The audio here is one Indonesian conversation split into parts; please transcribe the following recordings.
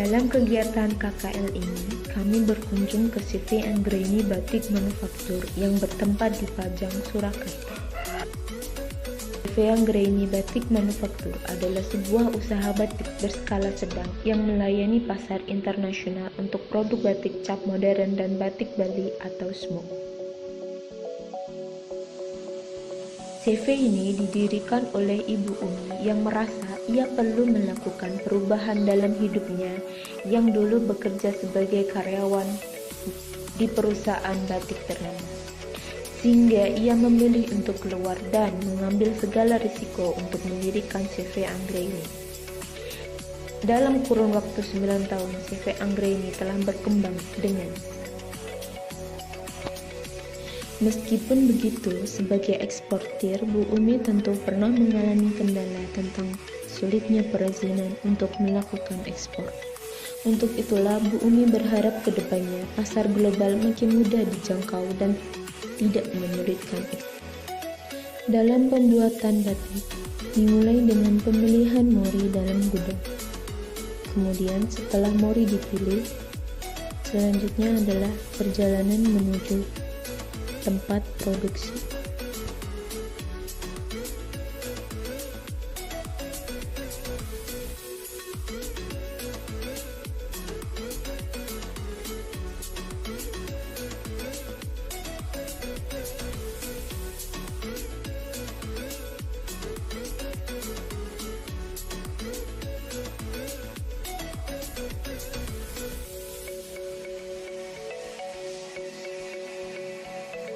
Dalam kegiatan KKL ini, kami berkunjung ke CV Anggraini Batik Manufaktur yang bertempat di Pajang, Surakarta. CV Anggraini Batik Manufaktur adalah sebuah usaha batik berskala sedang yang melayani pasar internasional untuk produk batik cap modern dan batik Bali atau smoke. CV ini didirikan oleh Ibu Umi yang merasa ia perlu melakukan perubahan dalam hidupnya yang dulu bekerja sebagai karyawan di perusahaan batik ternama. Sehingga ia memilih untuk keluar dan mengambil segala risiko untuk mendirikan CV Anggraini. Dalam kurun waktu 9 tahun, CV Anggraini telah berkembang dengan Meskipun begitu, sebagai eksportir, Bu Umi tentu pernah mengalami kendala tentang sulitnya perizinan untuk melakukan ekspor. Untuk itulah, Bu Umi berharap ke depannya pasar global makin mudah dijangkau dan tidak menyulitkan ekspor. Dalam pembuatan batik, dimulai dengan pemilihan mori dalam gudang. Kemudian setelah mori dipilih, selanjutnya adalah perjalanan menuju tempat produksi.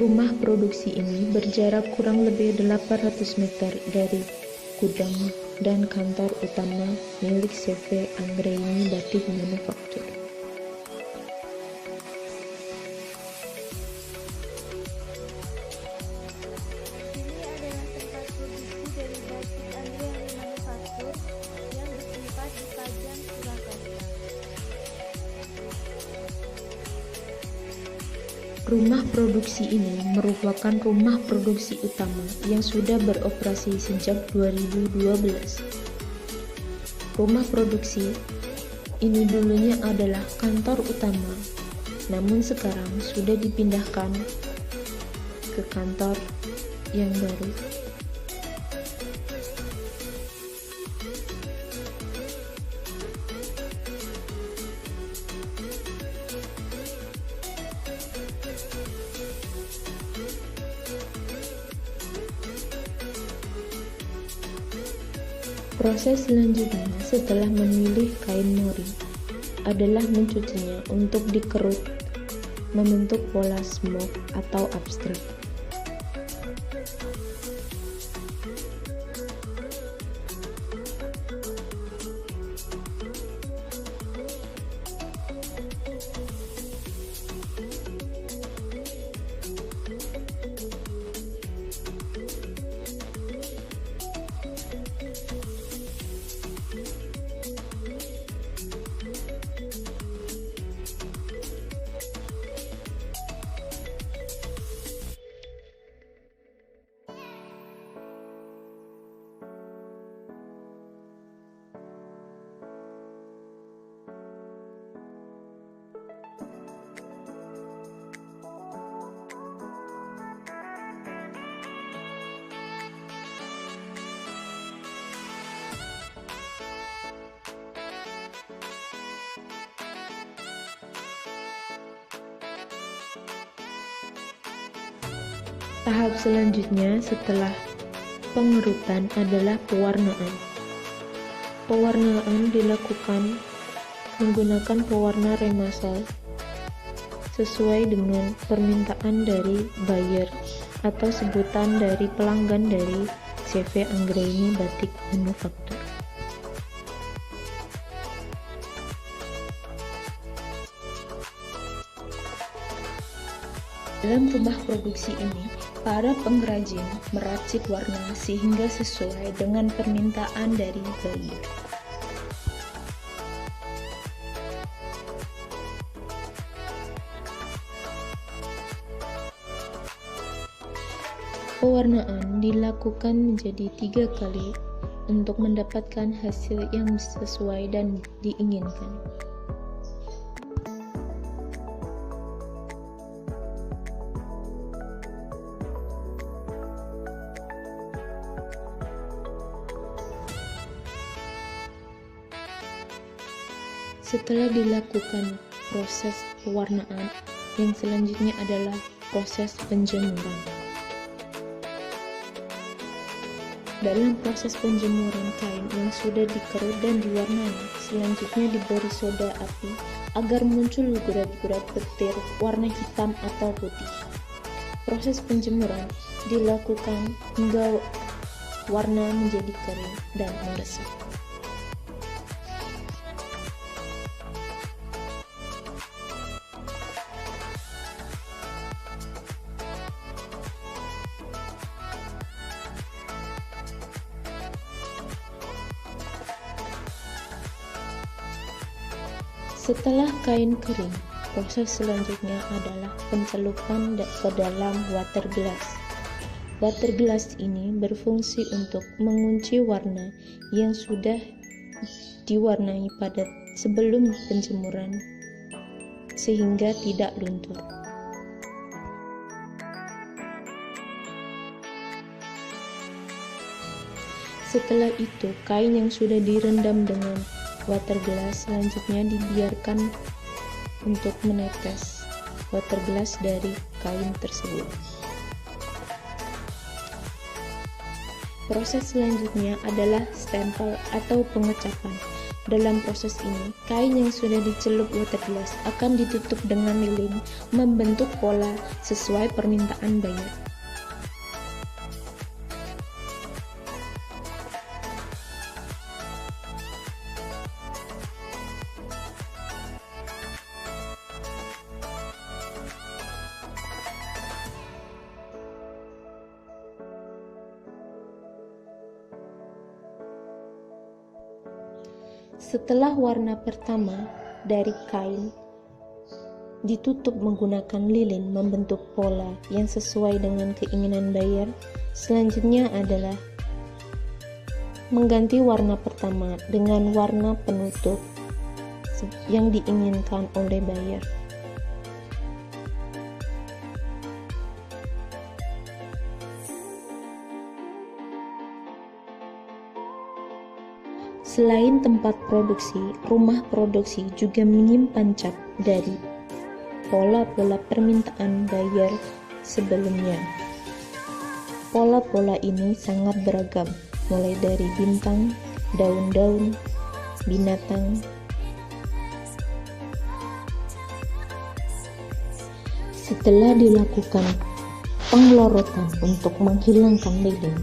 Rumah produksi ini berjarak kurang lebih 800 meter dari gudang dan kantor utama milik CV Anggraini Batik Manufaktur. Ini adalah tempat produksi dari batik Anggraini Manufaktur yang bertempat di Pajang, Surakarta. Rumah produksi ini merupakan rumah produksi utama yang sudah beroperasi sejak 2012. Rumah produksi ini dulunya adalah kantor utama, namun sekarang sudah dipindahkan ke kantor yang baru. Proses selanjutnya setelah memilih kain mori adalah mencucinya untuk dikerut membentuk pola smoke atau abstrak. Tahap selanjutnya setelah pengerutan adalah pewarnaan. Pewarnaan dilakukan menggunakan pewarna remasal sesuai dengan permintaan dari buyer atau sebutan dari pelanggan dari CV Anggraini Batik Manufaktur. Dalam rumah produksi ini, para pengrajin meracik warna sehingga sesuai dengan permintaan dari buyer. Pewarnaan dilakukan menjadi 3 kali untuk mendapatkan hasil yang sesuai dan diinginkan. Setelah dilakukan proses pewarnaan, yang selanjutnya adalah proses penjemuran. Dalam proses penjemuran kain yang sudah dikerut dan diwarnai, selanjutnya diberi soda api agar muncul gurat-gurat petir warna hitam atau putih. Proses penjemuran dilakukan hingga warna menjadi kering dan meresap. Setelah kain kering, proses selanjutnya adalah pencelupan ke dalam water glass. Water glass ini berfungsi untuk mengunci warna yang sudah diwarnai pada sebelum penjemuran sehingga tidak luntur. Setelah itu, kain yang sudah direndam dengan water glass selanjutnya dibiarkan untuk menetes water glass dari kain tersebut. Proses selanjutnya adalah stempel atau pengecapan. Dalam proses ini, kain yang sudah dicelup water glass akan ditutup dengan lilin membentuk pola sesuai permintaan buyer. Setelah warna pertama dari kain ditutup menggunakan lilin membentuk pola yang sesuai dengan keinginan buyer, selanjutnya adalah mengganti warna pertama dengan warna penutup yang diinginkan oleh buyer. Selain tempat produksi, rumah produksi juga menyimpan cat dari pola-pola permintaan buyer sebelumnya. Pola-pola ini sangat beragam, mulai dari bintang, daun-daun, binatang. Setelah dilakukan penglorotan untuk menghilangkan lilin,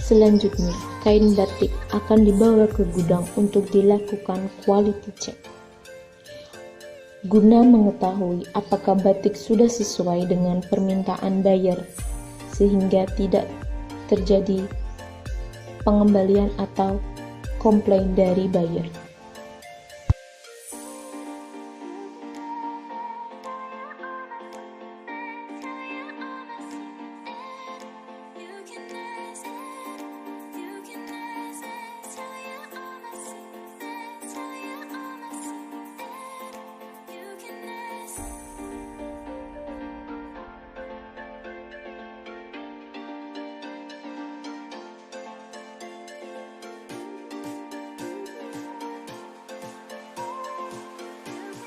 selanjutnya kain batik akan dibawa ke gudang untuk dilakukan quality check. Guna mengetahui apakah batik sudah sesuai dengan permintaan buyer, sehingga tidak terjadi pengembalian atau komplain dari buyer.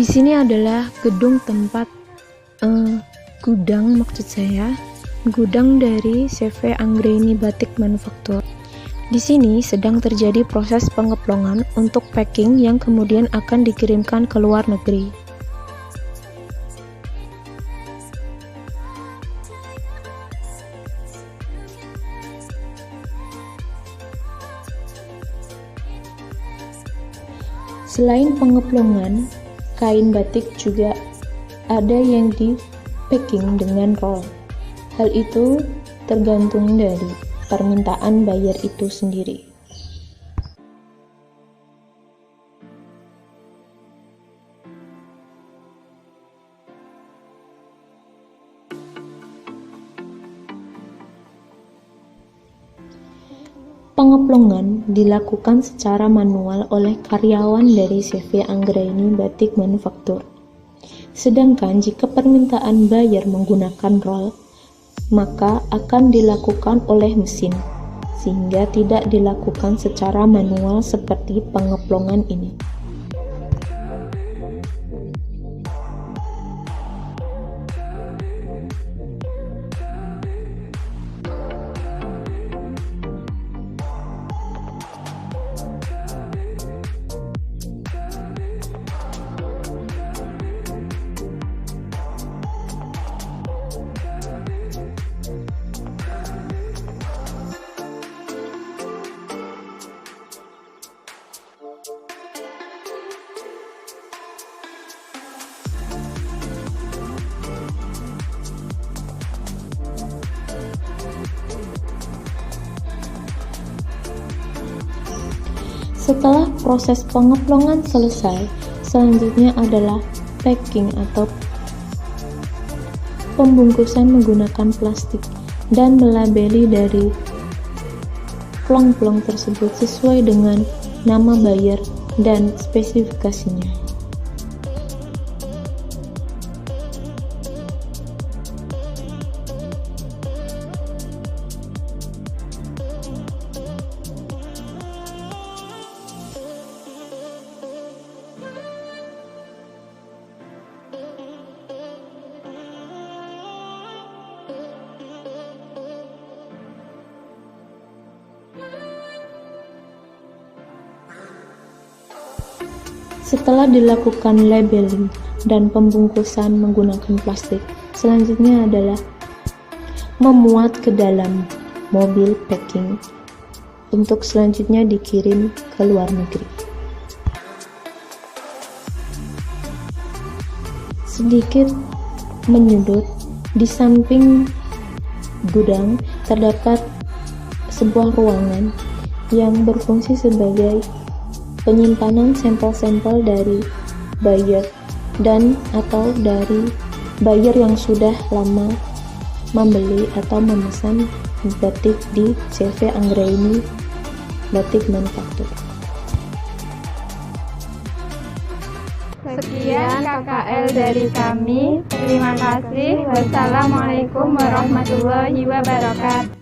Di sini adalah gedung tempat gudang, maksud saya gudang dari CV Anggraini Batik Manufaktur. Di sini sedang terjadi proses pengeplongan untuk packing yang kemudian akan dikirimkan ke luar negeri. Selain pengeplongan, kain batik juga ada yang di packing dengan roll. Hal itu tergantung dari permintaan buyer itu sendiri. Pengeplongan dilakukan secara manual oleh karyawan dari CV Anggraini Batik Manufaktur. Sedangkan jika permintaan buyer menggunakan roll, maka akan dilakukan oleh mesin, sehingga tidak dilakukan secara manual seperti pengeplongan ini. Setelah proses pengeplongan selesai, selanjutnya adalah packing atau pembungkusan menggunakan plastik dan melabeli dari plong-plong tersebut sesuai dengan nama buyer dan spesifikasinya. Setelah dilakukan labeling dan pembungkusan menggunakan plastik, selanjutnya adalah memuat ke dalam mobil packing untuk selanjutnya dikirim ke luar negeri. Sedikit menyudut, di samping gudang terdapat sebuah ruangan yang berfungsi sebagai penyimpanan sampel-sampel dari buyer dan atau dari buyer yang sudah lama membeli atau memesan batik di CV Anggraini Batik Manufaktur. Sekian KKL dari kami. Terima kasih. Wassalamualaikum warahmatullahi wabarakatuh.